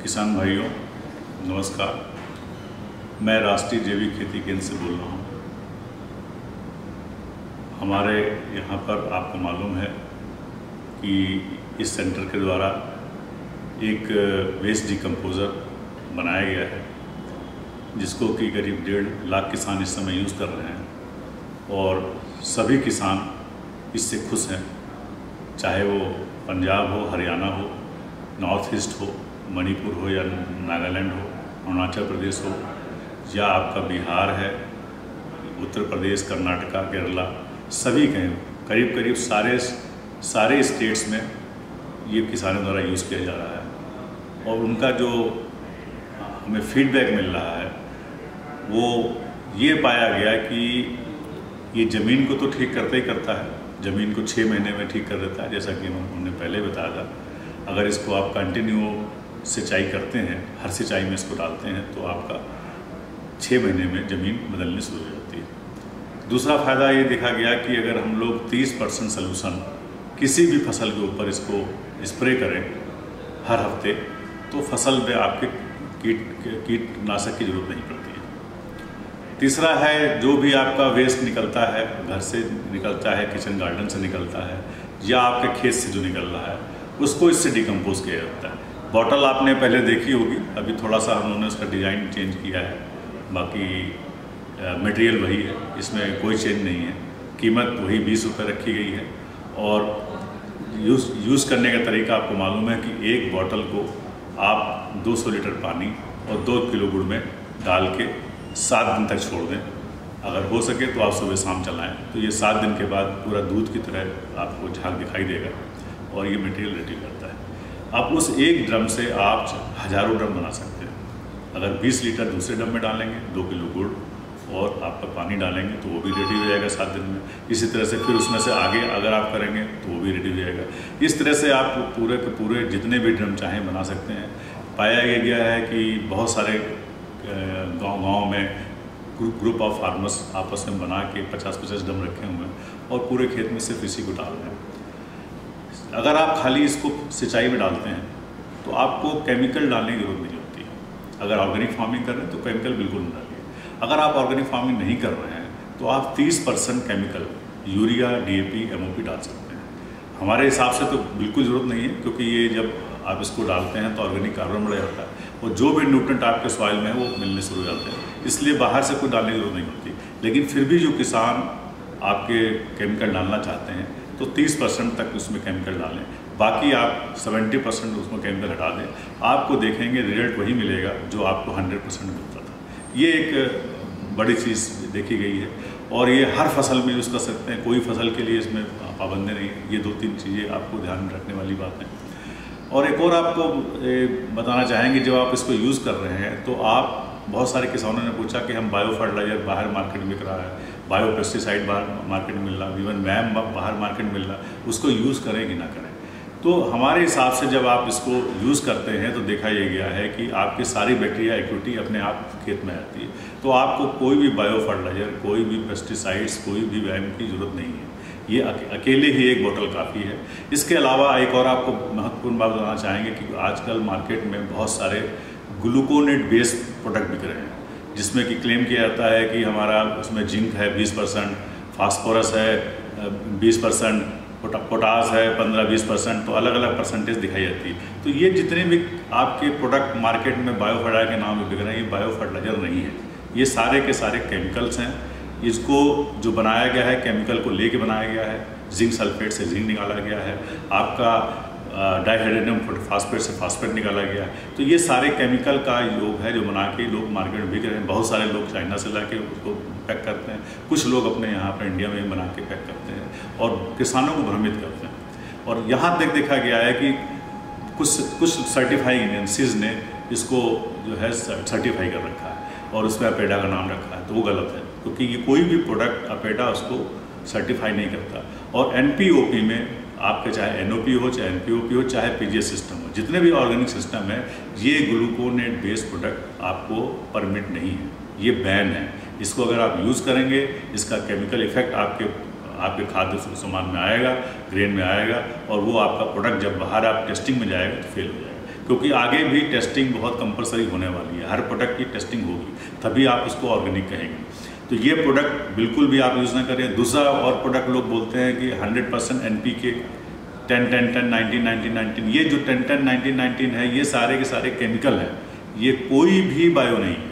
किसान भाइयों नमस्कार। मैं राष्ट्रीय जैविक खेती केंद्र से बोल रहा हूँ। हमारे यहाँ पर आपको मालूम है कि इस सेंटर के द्वारा एक वेस्ट डिकम्पोज़र बनाया गया है जिसको कि करीब 1.5 लाख किसान इस समय यूज़ कर रहे हैं और सभी किसान इससे खुश हैं, चाहे वो पंजाब हो, हरियाणा हो, नॉर्थ ईस्ट हो, मणिपुर हो या नागालैंड हो, अरुणाचल प्रदेश हो या आपका बिहार है, उत्तर प्रदेश, कर्नाटका, केरला, सभी के करीब करीब सारे स्टेट्स में ये किसानों द्वारा यूज़ किया जा रहा है। और उनका जो हमें फीडबैक मिल रहा है वो ये पाया गया कि ये ज़मीन को तो ठीक करता ही करता है, ज़मीन को 6 महीने में ठीक कर देता है, जैसा कि हमने पहले बताया था। अगर इसको आप कंटिन्यू सिंचाई करते हैं, हर सिंचाई में इसको डालते हैं तो आपका 6 महीने में ज़मीन बदलनी शुरू हो जाती है। दूसरा फ़ायदा ये देखा गया कि अगर हम लोग 30% सॉल्यूशन किसी भी फसल के ऊपर इसको स्प्रे करें हर हफ्ते तो फसल में आपके कीटनाशक की ज़रूरत नहीं पड़ती है। तीसरा है जो भी आपका वेस्ट निकलता है, घर से निकलता है, किचन गार्डन से निकलता है या आपके खेत से जो निकल रहा है उसको इससे डिकम्पोज किया जाता है। बॉटल आपने पहले देखी होगी, अभी थोड़ा सा हम लोगों ने उसका डिज़ाइन चेंज किया है, बाकी मटेरियल वही है, इसमें कोई चेंज नहीं है। कीमत वही 20 रुपये रखी गई है और यूज़ करने का तरीका आपको मालूम है कि एक बॉटल को आप 200 लीटर पानी और 2 किलो गुड़ में डाल के 7 दिन तक छोड़ दें। अगर हो सके तो आप सुबह शाम चलाएं तो ये 7 दिन के बाद पूरा दूध की तरह आपको झाग दिखाई देगा और ये मटेरियल रेडी करता है। अब उस एक ड्रम से आप हज़ारों ड्रम बना सकते हैं। अगर 20 लीटर दूसरे ड्रम में डालेंगे, 2 किलो गुड़ और आपका पानी डालेंगे तो वो भी रेडी हो जाएगा 7 दिन में। इसी तरह से फिर उसमें से आगे अगर आप करेंगे तो वो भी रेडी हो जाएगा। इस तरह से आप पूरे के पूरे जितने भी ड्रम चाहें बना सकते हैं। पाया गया है कि बहुत सारे गाँव में ग्रुप ऑफ फार्मर्स आपस में बना के 50-50 ड्रम रखे हुए हैं और पूरे खेत में सिर्फ इसी को डाल रहे हैं। अगर आप खाली इसको सिंचाई में डालते हैं तो आपको केमिकल डालने की जरूरत नहीं होती है। अगर ऑर्गेनिक फार्मिंग कर रहे हैं तो केमिकल बिल्कुल नहीं डालिए। अगर आप ऑर्गेनिक फार्मिंग नहीं कर रहे हैं तो आप 30% केमिकल यूरिया, DAP, MOP डाल सकते हैं। हमारे हिसाब से तो बिल्कुल ज़रूरत नहीं है, क्योंकि ये जब आप इसको डालते हैं तो ऑर्गेनिक कार्बन बढ़ जाता है और जो भी न्यूट्रिएंट आपके सॉइल में है वो मिलने शुरू हो जाते हैं, इसलिए बाहर से कोई डालने की जरूरत नहीं होती। लेकिन फिर भी जो किसान आपके केमिकल डालना चाहते हैं तो 30% तक उसमें केमिकल डालें, बाकी आप 70% उसमें केमिकल हटा दें। आपको देखेंगे रिजल्ट वही मिलेगा जो आपको 100% मिलता था। ये एक बड़ी चीज़ देखी गई है और ये हर फसल में यूज़ कर सकते हैं, कोई फसल के लिए इसमें पाबंदी नहीं है। ये 2-3 चीज़ें आपको ध्यान में रखने वाली बात है। और एक और आपको बताना चाहेंगे, जब आप इसको यूज़ कर रहे हैं तो आप बहुत सारे किसानों ने पूछा कि हम बायो फर्टिलाइजर बाहर मार्केट में बिक रहा है, बायो पेस्टिसाइड बाहर मार्केट में मिल रहा, इवन मैम बाहर मार्केट में मिल रहा, उसको यूज़ करें कि ना करें। तो हमारे हिसाब से जब आप इसको यूज़ करते हैं तो देखा ये गया है कि आपकी सारी बैक्टीरिया एक्टिविटी अपने आप खेत में आती है, तो आपको कोई भी बायो फर्टिलाइजर, कोई भी पेस्टिसाइड्स, कोई भी व्यायाम की ज़रूरत नहीं है। ये अकेले ही एक बोतल काफ़ी है। इसके अलावा एक और आपको महत्वपूर्ण बात बताना चाहेंगे कि आजकल मार्केट में बहुत सारे ग्लूकोनेट बेस्ड प्रोडक्ट बिक रहे हैं, जिसमें कि क्लेम किया जाता है कि हमारा उसमें जिंक है 20%, फास्फोरस है 20%, पोटास है 15-20%, तो अलग अलग परसेंटेज दिखाई जाती है। तो ये जितने भी आपके प्रोडक्ट मार्केट में बायो फर्टिलाइजर के नाम पे बिक रहे हैं, ये बायो फर्टिलाइजर नहीं है, ये सारे के सारे केमिकल्स हैं। इसको जो बनाया गया है केमिकल को लेके बनाया गया है, जिंक सल्फेट से जिंक निकाला गया है, आपका डाइहाइड्रोजन फास्फेट से फास्फेट निकाला गया है। तो ये सारे केमिकल का योग है जो बना के लोग मार्केट में बिक रहे हैं। बहुत सारे लोग चाइना से ला के उसको पैक करते हैं, कुछ लोग अपने यहाँ पर इंडिया में बना के पैक करते हैं और किसानों को भ्रमित करते हैं। और यहाँ तक देखा गया है कि कुछ सर्टिफाइंग एजेंसीज ने इसको जो है सर्टिफाई कर रखा है और उसमें अपेडा का नाम रखा है, तो वो गलत है, क्योंकि ये कोई भी प्रोडक्ट अपेडा उसको सर्टिफाई नहीं करता। और NPOP में आपके चाहे NOP हो, चाहे NPOP हो, चाहे PGS सिस्टम हो, जितने भी ऑर्गेनिक सिस्टम है, ये ग्लूकोनेट बेस्ड प्रोडक्ट आपको परमिट नहीं है, ये बैन है। इसको अगर आप यूज़ करेंगे, इसका केमिकल इफेक्ट आपके खाद्य सामान में आएगा, ग्रेन में आएगा और वो आपका प्रोडक्ट जब बाहर आप टेस्टिंग में जाएगा तो फेल हो जाएगा। क्योंकि आगे भी टेस्टिंग बहुत कंपलसरी होने वाली है, हर प्रोडक्ट की टेस्टिंग होगी, तभी आप उसको ऑर्गेनिक कहेंगे। तो ये प्रोडक्ट बिल्कुल भी आप यूज़ ना करें। दूसरा और प्रोडक्ट लोग बोलते हैं कि 100% NPK 10-10-10 19-19-19, ये जो 10-10-19-19 है ये सारे के सारे केमिकल हैं, ये कोई भी बायो नहीं है।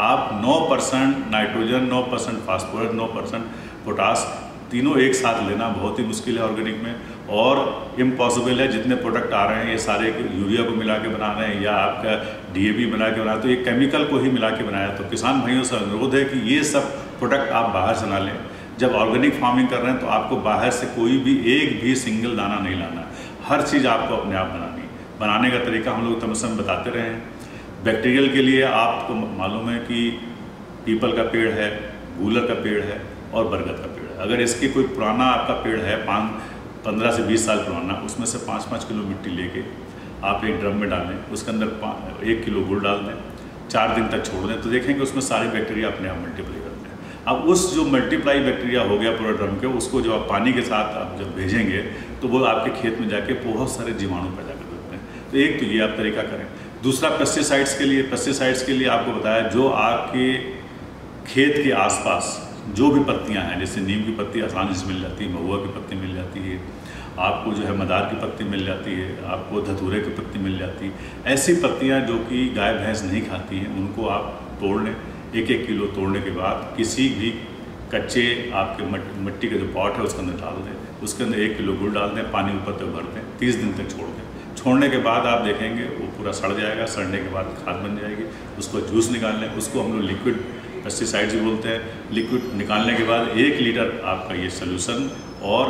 आप 9% नाइट्रोजन, 9% फास्फोरस, 9% पोटास तीनों एक साथ लेना बहुत ही मुश्किल है ऑर्गेनिक में, और इम्पॉसिबल है। जितने प्रोडक्ट आ रहे हैं ये सारे यूरिया को मिला के बना रहे हैं या आपका DAP बना के बना, तो ये केमिकल को ही मिला के बनाया। तो किसान भाइयों से अनुरोध है कि ये सब प्रोडक्ट आप बाहर से ना लें। जब ऑर्गेनिक फार्मिंग कर रहे हैं तो आपको बाहर से कोई भी एक भी सिंगल दाना नहीं लाना, हर चीज़ आपको अपने आप बनाने का तरीका हम लोग तमसम बताते रहे हैं। बैक्टीरियल के लिए आपको मालूम है कि पीपल का पेड़ है, गूलर का पेड़ है और बरगद का पेड़ है। अगर इसके कोई पुराना आपका पेड़ है 15 से 20 साल पुराना, उसमें से 5-5 किलो मिट्टी लेके आप एक ड्रम में डालें, उसके अंदर 1 किलो गुड़ डाल दें, 4 दिन तक छोड़ दें, तो देखेंगे उसमें सारे बैक्टीरिया अपने आप मल्टीप्लाई करते हैं। अब उस जो मल्टीप्लाई बैक्टीरिया हो गया पूरा ड्रम के, उसको जब आप पानी के साथ आप जब भेजेंगे तो वो आपके खेत में जाके बहुत सारे जीवाणु पैदा कर देते हैं। तो एक तो ये आप तरीका करें। दूसरा पेस्टिसाइड्स के लिए आपको बताया, जो आपके खेत के आसपास जो भी पत्तियां हैं, जैसे नीम की पत्ती आसानी से मिल जाती है, महुआ की पत्ती मिल जाती है, आपको जो है मदार की पत्ती मिल जाती है, आपको धतूरे की पत्ती मिल जाती है। ऐसी पत्तियां जो कि गाय भैंस नहीं खाती हैं, उनको आप तोड़ लें। 1-1 किलो तोड़ने के बाद किसी भी कच्चे आपके मिट्टी का जो पॉट है उसके अंदर डाल दें, उसके अंदर 1 किलो गुड़ डाल दें, पानी ऊपर तक भर दें, 30 दिन तक छोड़ दें। छोड़ने के बाद आप देखेंगे वो पूरा सड़ जाएगा, सड़ने के बाद खाद बन जाएगी। उसको जूस निकाल लें, उसको हम लोग लिक्विड पेस्टिसाइड्स भी बोलते हैं। लिक्विड निकालने के बाद 1 लीटर आपका ये सोल्यूशन और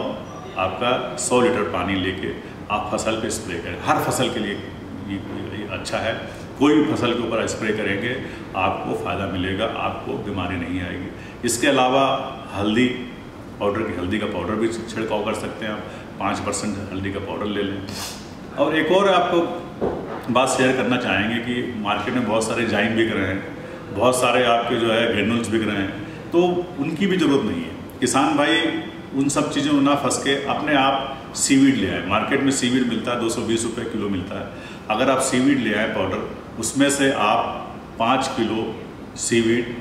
आपका 100 लीटर पानी लेके आप फसल पे स्प्रे करें। हर फसल के लिए ये अच्छा है। कोई भी फसल के ऊपर स्प्रे करेंगे आपको फ़ायदा मिलेगा, आपको बीमारी नहीं आएगी। इसके अलावा हल्दी का पाउडर भी छिड़काव कर सकते हैं आप। 5% हल्दी का पाउडर ले लें। और एक और आपको बात शेयर करना चाहेंगे कि मार्केट में बहुत सारे जाइम बिक रहे हैं, बहुत सारे आपके जो है ग्रेनुल्स बिक रहे हैं, तो उनकी भी ज़रूरत नहीं है। किसान भाई उन सब चीज़ों में ना फंस के अपने आप सीवीड ले आए। मार्केट में सीवीड मिलता है, 220 रुपये किलो मिलता है। अगर आप सीवीड ले आए पाउडर, उसमें से आप 5 किलो सीवीड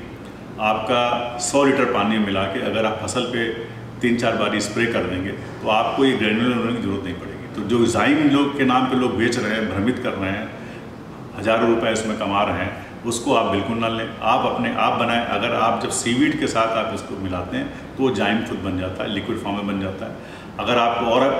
आपका 100 लीटर पानी में मिला के अगर आप फसल पे 3-4 बार स्प्रे कर देंगे तो आपको ये ग्रेनुलर होने की ज़रूरत नहीं पड़ेगी। तो जो जाइम लोग के नाम पे लोग बेच रहे हैं, भ्रमित कर रहे हैं, हज़ारों रुपए इसमें कमा रहे हैं, उसको आप बिल्कुल ना लें। आप अपने आप बनाएं। अगर आप जब सीवीड के साथ आप इसको मिलाते हैं तो वो जाइम खुद बन जाता है, लिक्विड फॉर्म में बन जाता है। अगर आप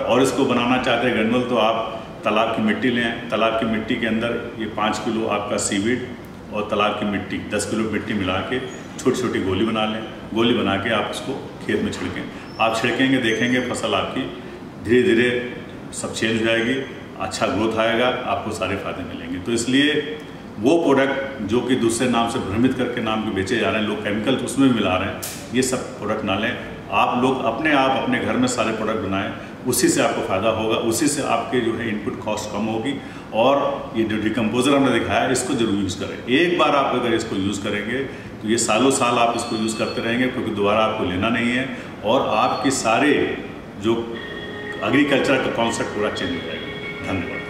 और इसको बनाना चाहते हैं ग्रेनुल, तो आप तालाब की मिट्टी लें। तालाब की मिट्टी के अंदर ये 5 किलो आपका सीवीड और तालाब की मिट्टी 10 किलो मिट्टी मिला के छोटी छोटी गोली बना लें। गोली बना के आप उसको खेत में छिड़कें। आप छिड़केंगे, देखेंगे फसल आपकी धीरे धीरे सब चेंज हो जाएगी, अच्छा ग्रोथ आएगा, आपको सारे फायदे मिलेंगे। तो इसलिए वो प्रोडक्ट जो कि दूसरे नाम से भ्रमित करके नाम के बेचे जा रहे हैं, लोग केमिकल उसमें भी मिला रहे हैं, ये सब प्रोडक्ट ना लें। आप लोग अपने आप अपने घर में सारे प्रोडक्ट बनाएं, उसी से आपको फ़ायदा होगा, उसी से आपके जो है इनपुट कॉस्ट कम होगी। और ये जो डिकम्पोज़र हमने दिखाया इसको ज़रूर यूज़ करें। एक बार आप अगर इसको यूज़ करेंगे तो ये सालों साल आप इसको यूज़ करते रहेंगे, क्योंकि दोबारा आपको लेना नहीं है और आपके सारे जो एग्रीकल्चर का कॉन्सेप्ट पूरा चेंज हो जाएगा। धन्यवाद।